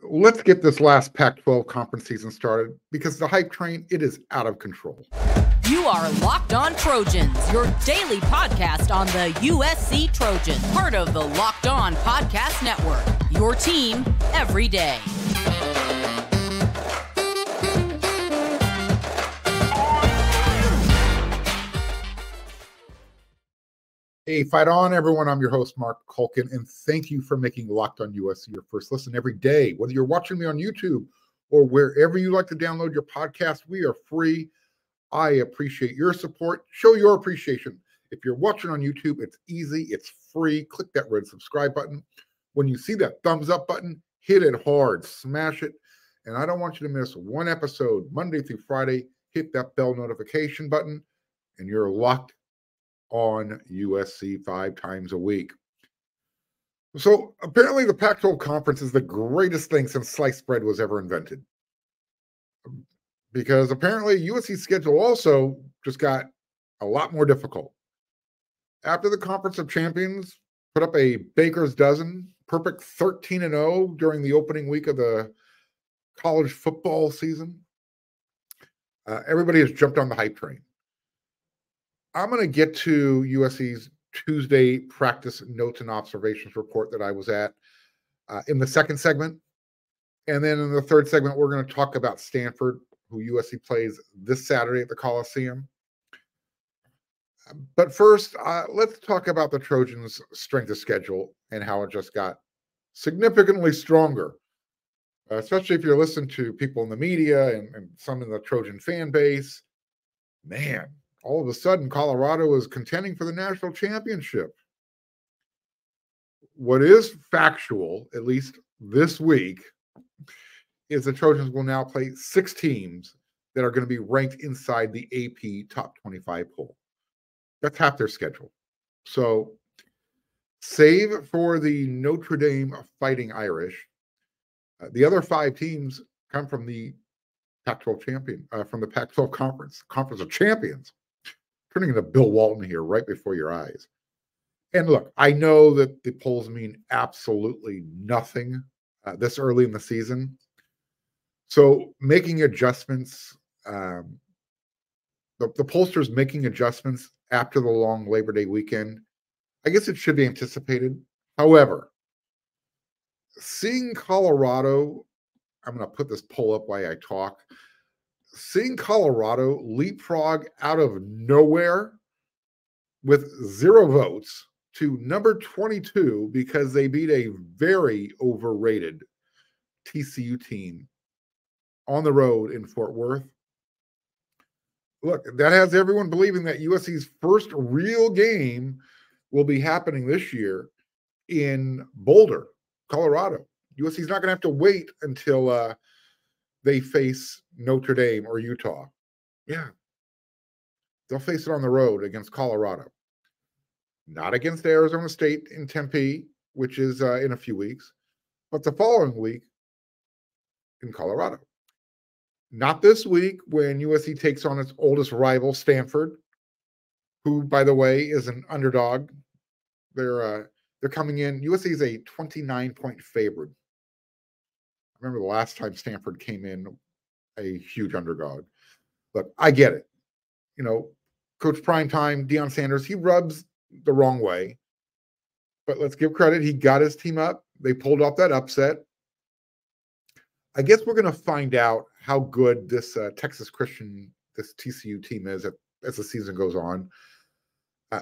Let's get this last Pac-12 conference season started because the hype train, it is out of control. You are Locked On Trojans, your daily podcast on the USC Trojans, part of the Locked On Podcast Network, your team every day. Hey, fight on, everyone. I'm your host, Mark Culkin, and thank you for making Locked On USC your first listen every day. Whether you're watching me on YouTube or wherever you like to download your podcast, we are free. I appreciate your support. Show your appreciation. If you're watching on YouTube, it's easy. It's free. Click that red subscribe button. When you see that thumbs up button, hit it hard. Smash it. And I don't want you to miss one episode Monday through Friday. Hit that bell notification button, and you're locked on USC 5 times a week. So apparently the Pac-12 conference is the greatest thing since sliced bread was ever invented. Because apparently USC's schedule also just got a lot more difficult. After the Conference of Champions put up a baker's dozen, perfect 13-0 during the opening week of the college football season, everybody has jumped on the hype train. I'm going to get to USC's Tuesday practice notes and observations report that I was at in the second segment. And then in the third segment, we're going to talk about Stanford, who USC plays this Saturday at the Coliseum. But first, let's talk about the Trojans' strength of schedule and how it just got significantly stronger, especially if you're listening to people in the media and some in the Trojan fan base. Man, all of a sudden, Colorado is contending for the national championship. What is factual, at least this week, is the Trojans will now play 6 teams that are going to be ranked inside the AP top 25 poll. That's half their schedule. So, save for the Notre Dame Fighting Irish, the other 5 teams come from the Pac-12 from the Pac-12 Conference of Champions. Turning into Bill Walton here right before your eyes. And look, I know that the polls mean absolutely nothing this early in the season. So making adjustments, the pollsters making adjustments after the long Labor Day weekend, I guess it should be anticipated. However, seeing Colorado, I'm going to put this poll up while I talk. Seeing Colorado leapfrog out of nowhere with 0 votes to number 22 because they beat a very overrated TCU team on the road in Fort Worth. Look, that has everyone believing that USC's first real game will be happening this year in Boulder, Colorado. USC's not going to have to wait until they face Notre Dame or Utah. Yeah. They'll face it on the road against Colorado. Not against Arizona State in Tempe, which is in a few weeks, but the following week in Colorado. Not this week when USC takes on its oldest rival, Stanford, who, by the way, is an underdog. They're coming in. USC is a 29-point favorite. I remember the last time Stanford came in a huge underdog. Look, I get it. You know, Coach Primetime, Deion Sanders, he rubs the wrong way. But let's give credit. He got his team up. They pulled off that upset. I guess we're going to find out how good this Texas Christian, this TCU team is as the season goes on.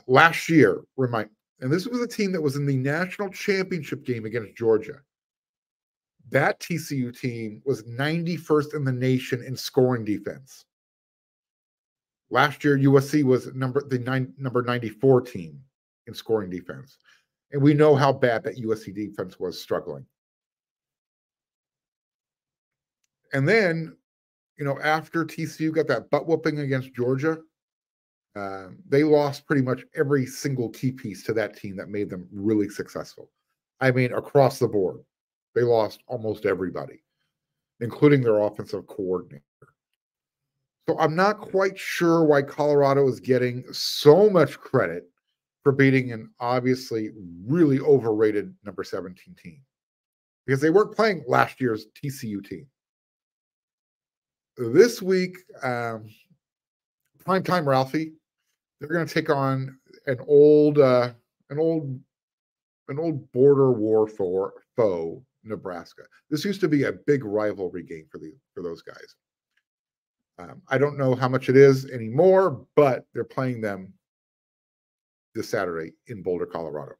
Last year, and this was a team that was in the national championship game against Georgia. That TCU team was 91st in the nation in scoring defense. Last year, USC was number 94 team in scoring defense. And we know how bad that USC defense was struggling. And then, you know, after TCU got that butt whooping against Georgia, they lost pretty much every single key piece to that team that made them really successful. I mean, across the board, they lost almost everybody, including their offensive coordinator. So I'm not quite sure why Colorado is getting so much credit for beating an obviously really overrated number 17 team. because they weren't playing last year's TCU team. This week, Primetime Ralphie, they're going to take on an old border war foe, Nebraska. This used to be a big rivalry game for those guys. I don't know how much it is anymore, but they're playing them this Saturday in Boulder, Colorado.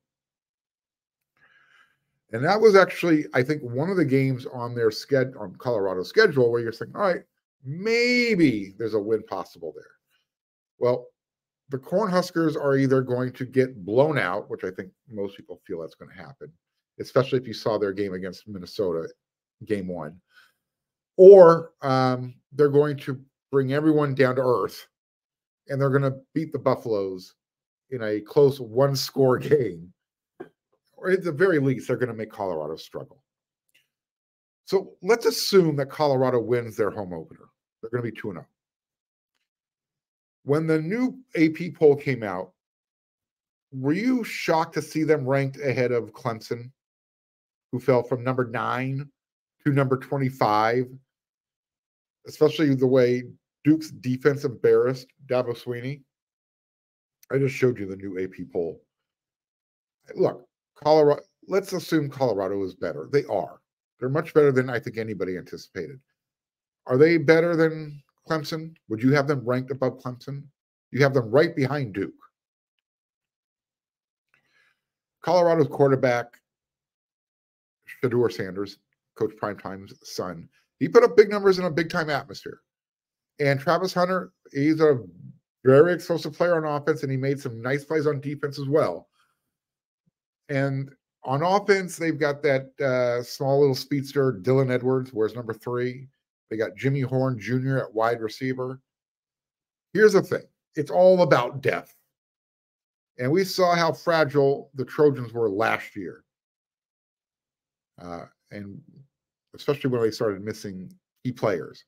And that was actually, I think, one of the games on their on Colorado's schedule where you're saying, all right, maybe there's a win possible there. Well, the Cornhuskers are either going to get blown out, which I think most people feel that's going to happen, especially if you saw their game against Minnesota, game 1, or they're going to bring everyone down to earth, and they're going to beat the Buffaloes in a close one-score game. Or at the very least, they're going to make Colorado struggle. So let's assume that Colorado wins their home opener. They're going to be 2-0. When the new AP poll came out, were you shocked to see them ranked ahead of Clemson, who fell from number 9 to number 25, especially the way Duke's defense embarrassed Dabo Swinney? I just showed you the new AP poll. Look, Colorado, let's assume Colorado is better. They are. They're much better than I think anybody anticipated. Are they better than Clemson? Would you have them ranked above Clemson? You have them right behind Duke. Colorado's quarterback, Shedeur Sanders, Coach Primetime's son, he put up big numbers in a big-time atmosphere. And Travis Hunter, he's a very explosive player on offense, and he made some nice plays on defense as well. And on offense, they've got that small little speedster, Dylan Edwards, wears number 3. They got Jimmy Horn Jr. at wide receiver. Here's the thing. It's all about depth. And we saw how fragile the Trojans were last year. And especially when they started missing key players.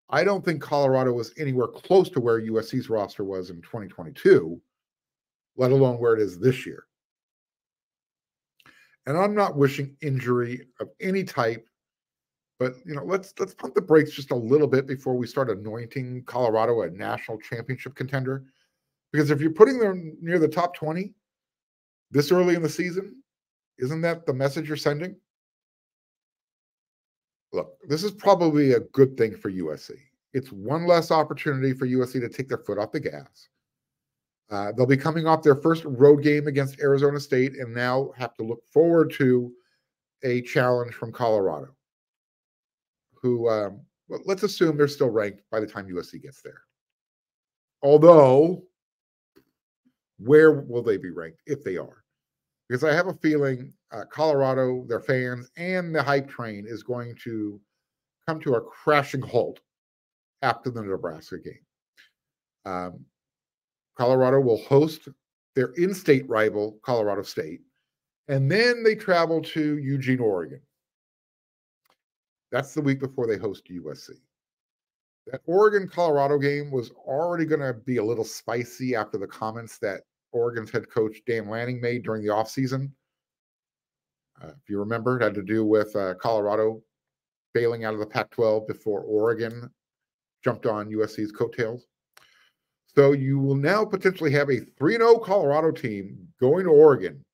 I don't think Colorado was anywhere close to where USC's roster was in 2022, let alone where it is this year. And I'm not wishing injury of any type, but let's pump the brakes just a little bit before we start anointing Colorado a national championship contender. Because if you're putting them near the top 20 this early in the season, isn't that the message you're sending? Look, this is probably a good thing for USC. It's one less opportunity for USC to take their foot off the gas. They'll be coming off their first road game against Arizona State and now have to look forward to a challenge from Colorado, who, let's assume they're still ranked by the time USC gets there. Although, where will they be ranked if they are? Because I have a feeling Colorado, their fans, and the hype train is going to come to a crashing halt after the Nebraska game. Colorado will host their in-state rival, Colorado State, and then they travel to Eugene, Oregon. That's the week before they host USC. That Oregon-Colorado game was already going to be a little spicy after the comments that Oregon's head coach Dan Lanning made during the offseason. If you remember, it had to do with Colorado bailing out of the Pac-12 before Oregon jumped on USC's coattails. So you will now potentially have a 3-0 Colorado team going to Oregon.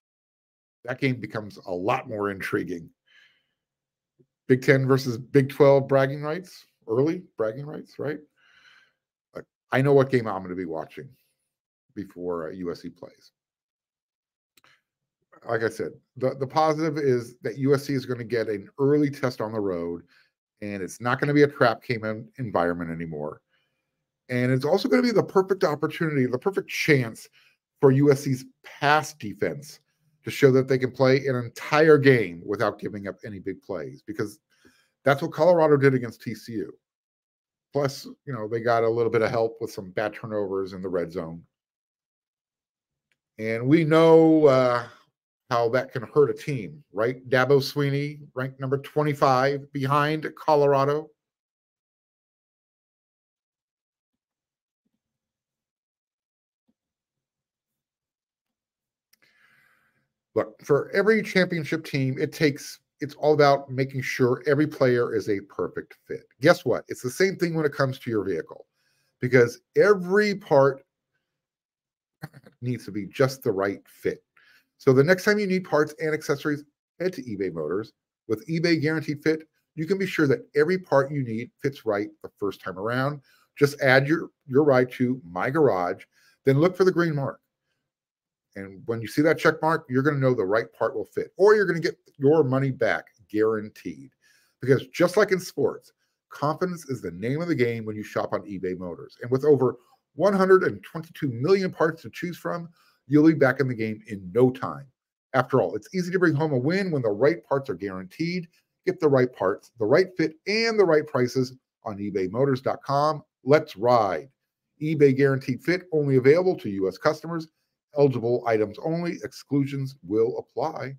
That game becomes a lot more intriguing. Big 10 versus Big 12 bragging rights, early bragging rights, right? I know what game I'm going to be watching before USC plays. Like I said, the positive is that USC is going to get an early test on the road, and it's not going to be a trap game environment anymore. And it's also going to be the perfect opportunity, the perfect chance for USC's pass defense to show that they can play an entire game without giving up any big plays, because that's what Colorado did against TCU. Plus, they got a little bit of help with some bad turnovers in the red zone. And we know how that can hurt a team, right? Dabo Swinney, ranked number 25 behind Colorado. Look, for every championship team, it takes it's all about making sure every player is a perfect fit. Guess what? It's the same thing when it comes to your vehicle, because every part needs to be just the right fit. So the next time you need parts and accessories, head to eBay Motors. With eBay Guaranteed Fit, you can be sure that every part you need fits right the first time around. Just add your ride to My Garage, then look for the green mark. And when you see that check mark, you're going to know the right part will fit, or you're going to get your money back, guaranteed. Because just like in sports, confidence is the name of the game when you shop on eBay Motors. And with over 122 million parts to choose from, you'll be back in the game in no time. After all, it's easy to bring home a win when the right parts are guaranteed. Get the right parts, the right fit, and the right prices on ebaymotors.com. Let's ride. eBay Guaranteed Fit, only available to U.S. customers. Eligible items only. Exclusions will apply.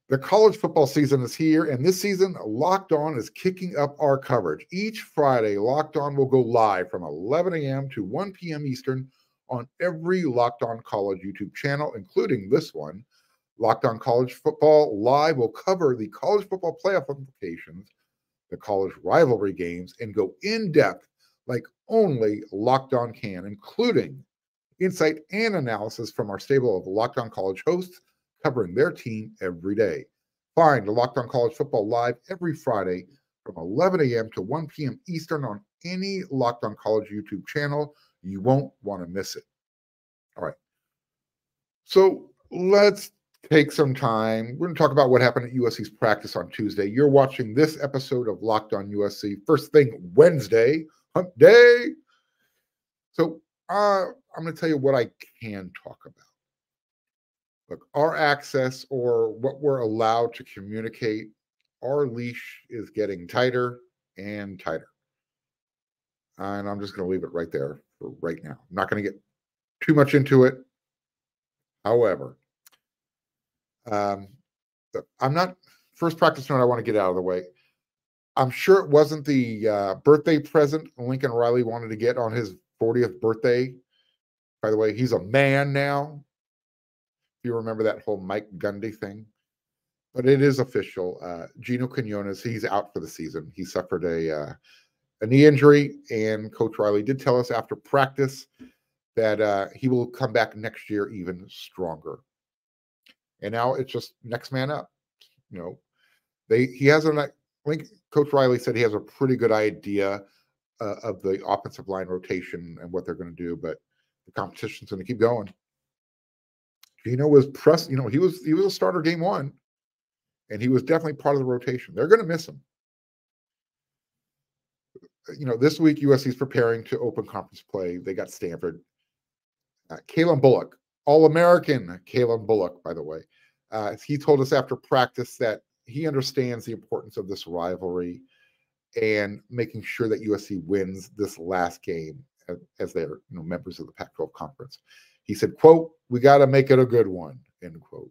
The college football season is here, and this season, Locked On is kicking up our coverage. Each Friday, Locked On will go live from 11 a.m. to 1 p.m. Eastern on every Locked On College YouTube channel, including this one. Locked On College Football Live will cover the college football playoff implications, the college rivalry games, and go in-depth like only Locked On can, including insight and analysis from our stable of Locked On College hosts covering their team every day. Find Locked On College Football Live every Friday from 11 a.m. to 1 p.m. Eastern on any Locked On College YouTube channel. You won't want to miss it. All right. So let's take some time. We're going to talk about what happened at USC's practice on Tuesday. You're watching this episode of Locked On USC first thing Wednesday, hump day. So I'm going to tell you what I can talk about. Look, our access, or what we're allowed to communicate, our leash is getting tighter and tighter. And I'm just going to leave it right there for right now. I'm not going to get too much into it. However, I'm not, first practice note I want to get out of the way. I'm sure it wasn't the birthday present Lincoln Riley wanted to get on his 40th birthday. By the way, he's a man now. If you remember that whole Mike Gundy thing. But it is official. Gino Quinones, he's out for the season. He suffered a knee injury, and Coach Riley did tell us after practice that he will come back next year even stronger. And now it's just next man up. You know, he has Coach Riley said he has a pretty good idea of the offensive line rotation and what they're going to do, but the competition's going to keep going. Gino was pressed, he was a starter game one, and he was definitely part of the rotation. They're going to miss him. This week USC is preparing to open conference play. They got Stanford. Kalen Bullock, All-American Kalen Bullock, by the way. He told us after practice that he understands the importance of this rivalry and making sure that USC wins this last game as they're members of the Pac-12 conference. He said, quote, "We got to make it a good one," end quote.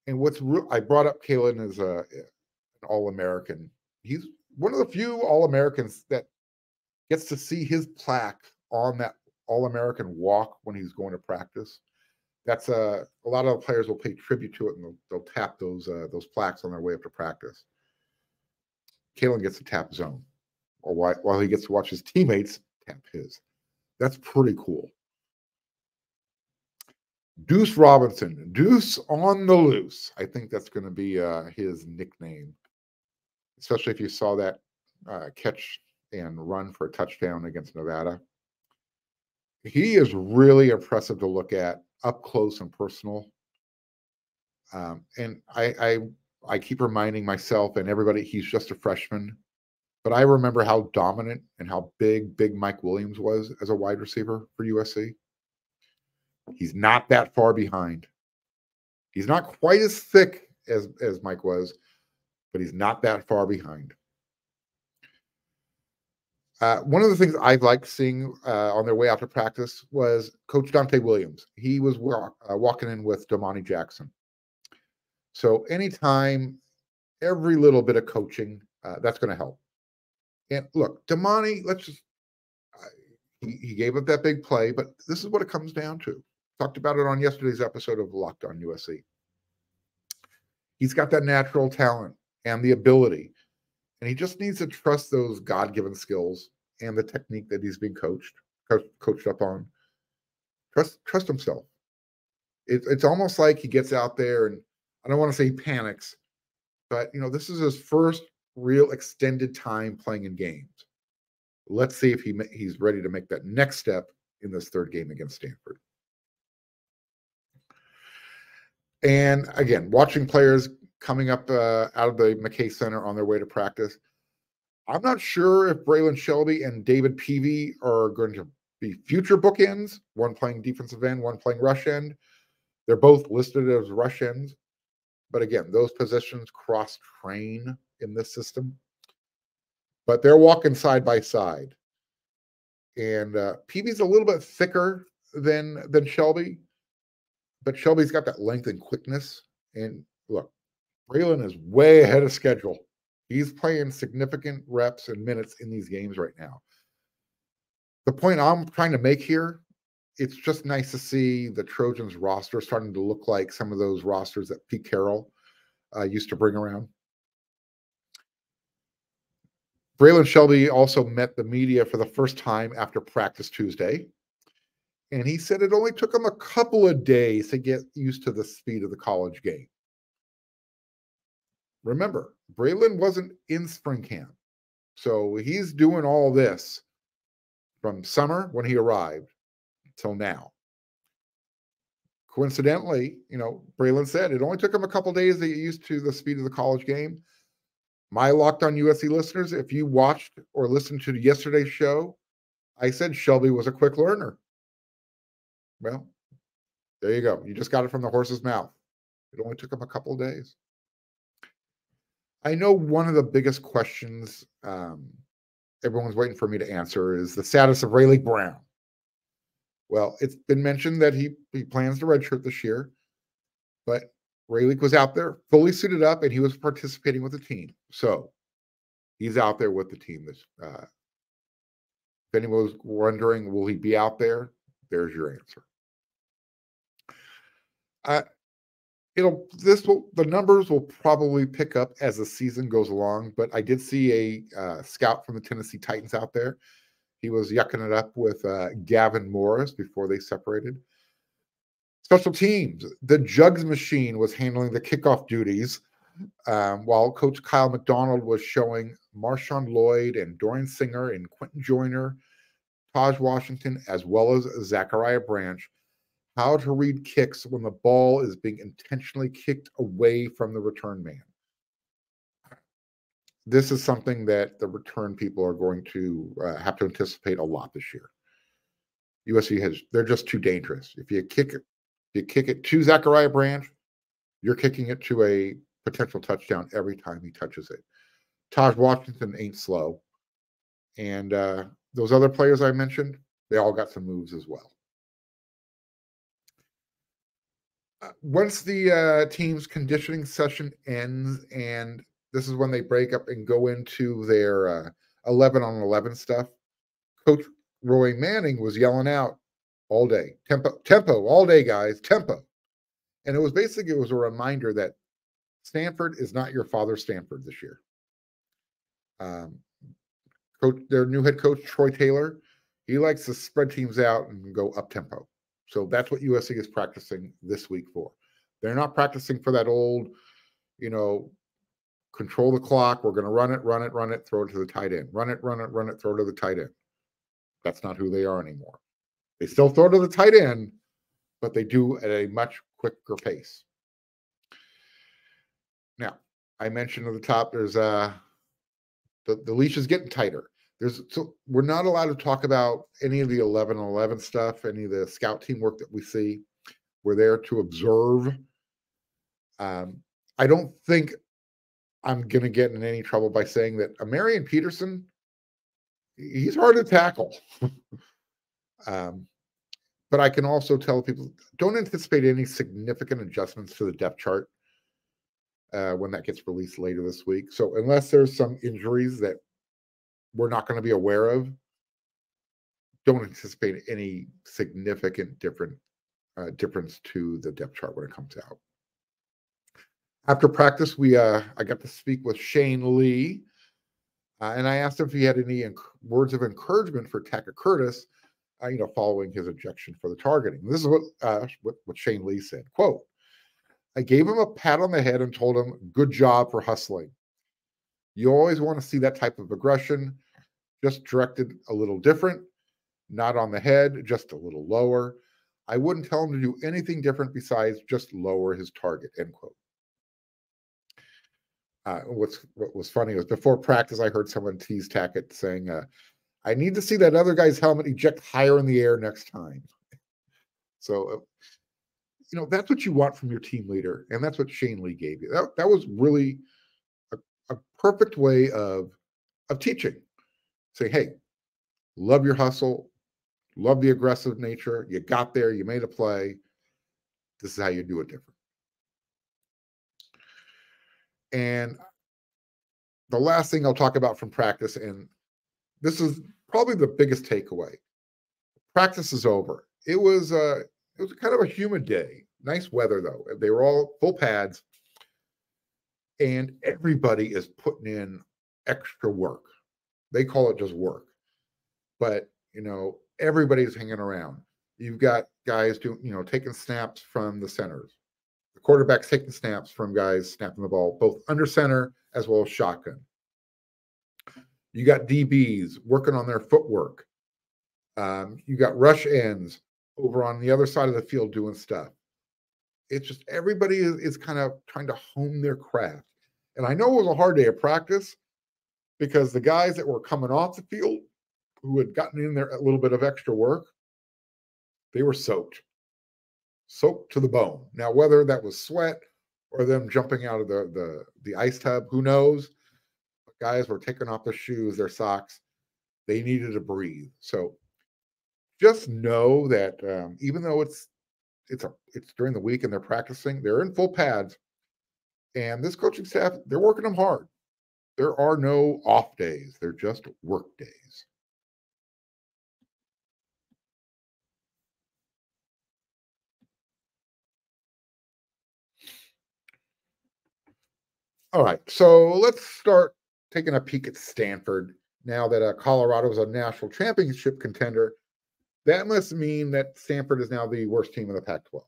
And I brought up Kalen as an All-American. He's one of the few All-Americans that gets to see his plaque on that All-American walk when he's going to practice. That's a lot of players will pay tribute to it, and they'll tap those plaques on their way up to practice. Kalen gets to tap his own, or while he gets to watch his teammates tap his. That's pretty cool. Deuce Robinson, Deuce on the loose. I think that's going to be his nickname, especially if you saw that catch and run for a touchdown against Nevada. He is really impressive to look at up close and personal. And I keep reminding myself and everybody, he's just a freshman. But I remember how dominant and how big Mike Williams was as a wide receiver for USC. He's not that far behind. He's not quite as thick as Mike was, but he's not that far behind. One of the things I liked seeing on their way out to practice was Coach Dante Williams. He was walking in with Damani Jackson. So anytime, every little bit of coaching, that's going to help. And look, Damani, he gave up that big play, but this is what it comes down to. Talked about it on yesterday's episode of Locked On USC. He's got that natural talent and the ability, and he just needs to trust those God-given skills and the technique that he's being coached up on. Trust himself. It's almost like he gets out there, and I don't want to say he panics, but this is his first real extended time playing in games. Let's see if he's ready to make that next step in this third game against Stanford. And again, watching players coming up out of the McKay Center on their way to practice, I'm not sure if Braylon Shelby and David Peavy are going to be future bookends, one playing defensive end, one playing rush end. They're both listed as rush ends. But again, those positions cross-train in this system. But they're walking side by side. And Peavy's a little bit thicker than Shelby. But Shelby's got that length and quickness. And look, Braylon is way ahead of schedule. He's playing significant reps and minutes in these games right now. The point I'm trying to make here, it's just nice to see the Trojans roster starting to look like some of those rosters that Pete Carroll used to bring around. Braylon Shelby also met the media for the first time after practice Tuesday. And he said it only took him a couple of days to get used to the speed of the college game. Remember, Braylon wasn't in spring camp. So he's doing all this from summer when he arrived till now. Coincidentally, Braylon said it only took him a couple of days to get used to the speed of the college game. My Locked On USC listeners, if you watched or listened to yesterday's show, I said Shelby was a quick learner. Well, there you go. You just got it from the horse's mouth. It only took him a couple of days. I know one of the biggest questions everyone's waiting for me to answer is the status of Rayleigh Brown. Well, it's been mentioned that he plans to redshirt this year, but Rayleigh was out there fully suited up and he was participating with the team. So he's out there with the team. If anyone was wondering, will he be out there? There's your answer. The numbers will probably pick up as the season goes along, but I did see a scout from the Tennessee Titans out there. He was yucking it up with Gavin Morris before they separated. Special teams. The Jugs machine was handling the kickoff duties while Coach Kyle McDonald was showing Marshawn Lloyd and Dorian Singer and Quentin Joyner, Taj Washington, as well as Zachariah Branch, how to read kicks when the ball is being intentionally kicked away from the return man. This is something that the return people are going to have to anticipate a lot this year. USC they're just too dangerous. If you kick it to Zachariah Branch, you're kicking it to a potential touchdown every time he touches it. Taj Washington ain't slow. And those other players I mentioned, they all got some moves as well. Once the team's conditioning session ends, and this is when they break up and go into their 11-on-11 stuff, Coach Roy Manning was yelling out all day, tempo, all day, guys, tempo. And it was a reminder that Stanford is not your father's Stanford this year. Their new head coach, Troy Taylor, he likes to spread teams out and go up-tempo. So that's what USC is practicing this week for. They're not practicing for that old, control the clock. We're going to run it, throw it to the tight end. Run it, throw it to the tight end. That's not who they are anymore. They still throw to the tight end, but they do at a much quicker pace. Now, I mentioned at the top, there's the leash is getting tighter. So we're not allowed to talk about any of the 11-on-11 stuff, any of the scout team work that we see. We're there to observe. I don't think I'm going to get in any trouble by saying that Marion Peterson, he's hard to tackle. But I can also tell people, don't anticipate any significant adjustments to the depth chart when that gets released later this week. So unless there's some injuries that we're not going to be aware of, don't anticipate any significant different difference to the depth chart when it comes out. After practice, I got to speak with Shane Lee, and I asked him if he had any words of encouragement for Taka Curtis, following his ejection for the targeting. This is what Shane Lee said. Quote, I gave him a pat on the head and told him, good job for hustling. You always want to see that type of aggression, just directed a little different, not on the head, just a little lower. I wouldn't tell him to do anything different besides just lower his target, end quote. What was funny was before practice, I heard someone tease Tackett saying, I need to see that other guy's helmet eject higher in the air next time. So, that's what you want from your team leader, and that's what Shane Lee gave you. That was really a perfect way of teaching. Say, hey, love your hustle, love the aggressive nature. You got there, you made a play. This is how you do it different. And the last thing I'll talk about from practice, and this is probably the biggest takeaway. Practice is over. It was kind of a humid day. Nice weather, though. They were all full pads, and everybody is putting in extra work. They call it just work. But, everybody's hanging around. You've got guys taking snaps from the centers. The quarterback's taking snaps from guys snapping the ball, both under center as well as shotgun. You got DBs working on their footwork. You got rush ends over on the other side of the field doing stuff. It's just everybody is kind of trying to hone their craft. And I know it was a hard day of practice because the guys that were coming off the field who had gotten in there a little bit of extra work, they were soaked to the bone. Now, whether that was sweat or them jumping out of the ice tub, who knows? But guys were taking off their shoes, their socks. They needed to breathe. So just know that even though it's during the week and they're practicing, they're in full pads. And this coaching staff, they're working them hard. There are no off days. They're just work days. All right, so let's start taking a peek at Stanford. Now that Colorado is a national championship contender, that must mean that Stanford is now the worst team in the Pac-12.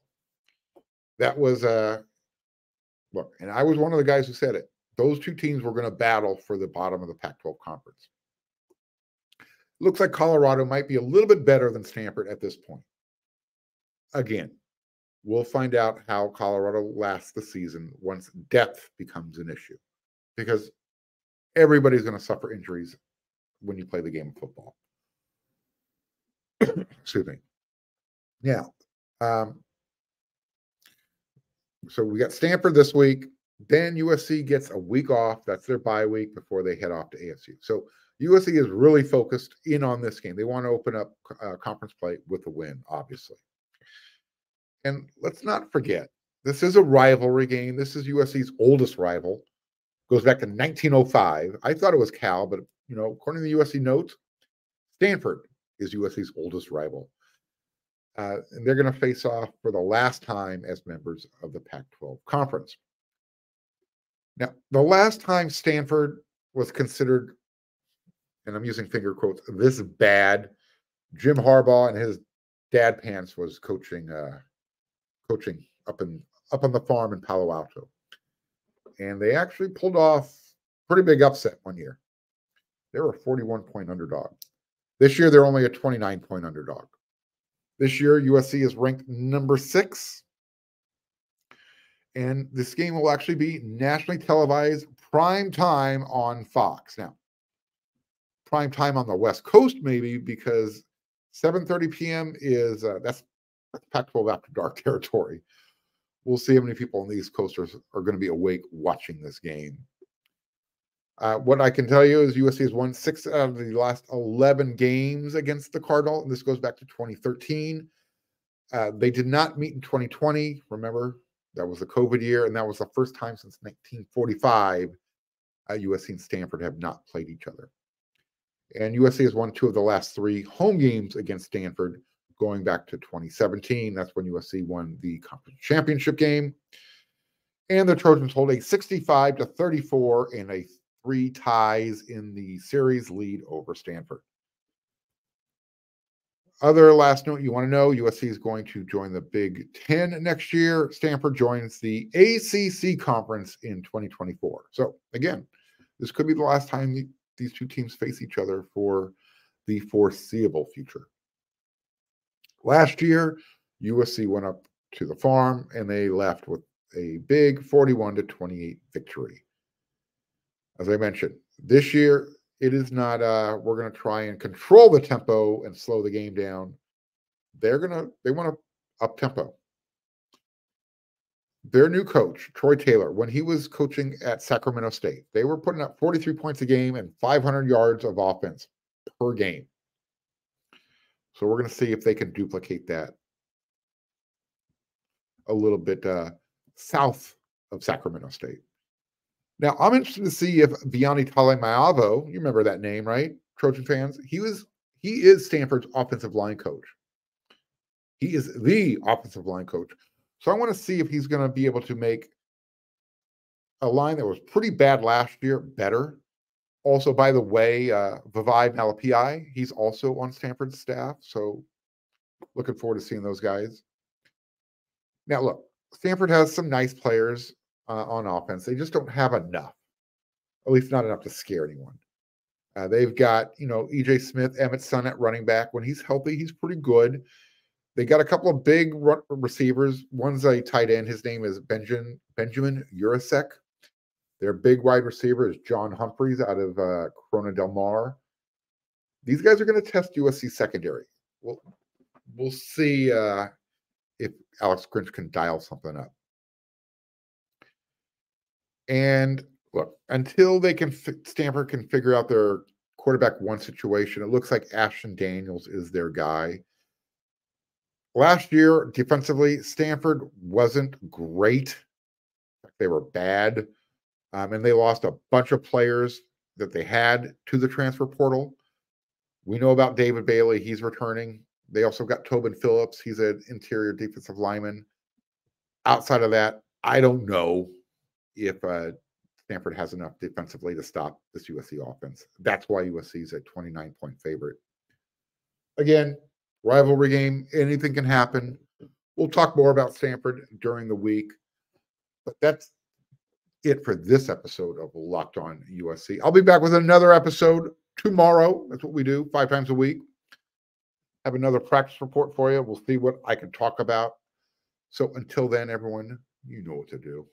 That was look, and I was one of the guys who said it. Those two teams were going to battle for the bottom of the Pac-12 conference. Looks like Colorado might be a little bit better than Stanford at this point. Again, we'll find out how Colorado lasts the season once depth becomes an issue, because everybody's going to suffer injuries when you play the game of football. Excuse me. Now, so we got Stanford this week. Then USC gets a week off. That's their bye week before they head off to ASU. So USC is really focused in on this game. They want to open up conference play with a win, obviously. And let's not forget, this is a rivalry game. This is USC's oldest rival. Goes back to 1905. I thought it was Cal, but according to the USC notes, Stanford is USC's oldest rival. And they're going to face off for the last time as members of the Pac-12 conference. Now, the last time Stanford was considered, and I'm using finger quotes, this bad, Jim Harbaugh and his dad pants was coaching up on the farm in Palo Alto. And they actually pulled off a pretty big upset one year. They were a 41-point underdog. This year, they're only a 29-point underdog. This year, USC is ranked number 6. And this game will actually be nationally televised prime time on Fox. Now, prime time on the West Coast, maybe, because 7:30 p.m. is that's Pac-12 after dark territory. We'll see how many people on the East Coast are going to be awake watching this game. What I can tell you is USC has won 6 out of the last 11 games against the Cardinal, and this goes back to 2013. They did not meet in 2020. Remember, that was the COVID year, and that was the first time since 1945 USC and Stanford have not played each other. And USC has won 2 of the last 3 home games against Stanford, going back to 2017. That's when USC won the conference championship game. And the Trojans hold a 65-34 and a 3 ties in the series lead over Stanford. Other last note you want to know, USC is going to join the Big Ten next year. Stanford joins the ACC conference in 2024. So again, this could be the last time these two teams face each other for the foreseeable future. Last year, USC went up to the Farm and they left with a big 41-28 victory. As I mentioned, this year, it is not, we're going to try and control the tempo and slow the game down. They want to up tempo. Their new coach, Troy Taylor, when he was coaching at Sacramento State, they were putting up 43 points a game and 500 yards of offense per game. So we're going to see if they can duplicate that a little bit south of Sacramento State. Now, I'm interested to see if Vianney Taulaimaavo, you remember that name, right? Trojan fans, he is Stanford's offensive line coach. He is the offensive line coach. So I want to see if he's going to be able to make a line that was pretty bad last year better. Also, by the way, Vavae Malapai, he's also on Stanford's staff. So looking forward to seeing those guys. Now, look, Stanford has some nice players on offense. They just don't have enough, at least not enough to scare anyone. They've got, E.J. Smith, Emmett's son at running back. When he's healthy, he's pretty good. They got a couple of big receivers. One's a tight end. His name is Benjamin Urasek. Their big wide receiver is John Humphreys out of Corona Del Mar. These guys are going to test USC secondary. We'll see if Alex Grinch can dial something up. And look, until Stanford can figure out their quarterback one situation, it looks like Ashton Daniels is their guy. Last year, defensively, Stanford wasn't great. They were bad. And they lost a bunch of players that they had to the transfer portal. We know about David Bailey. He's returning. They also got Tobin Phillips. He's an interior defensive lineman. Outside of that, I don't know if Stanford has enough defensively to stop this USC offense. That's why USC is a 29-point favorite. Again, rivalry game. Anything can happen. We'll talk more about Stanford during the week. But that's it for this episode of Locked On USC. I'll be back with another episode tomorrow. That's what we do 5 times a week. Have another practice report for you. We'll see what I can talk about. So until then, everyone, you know what to do.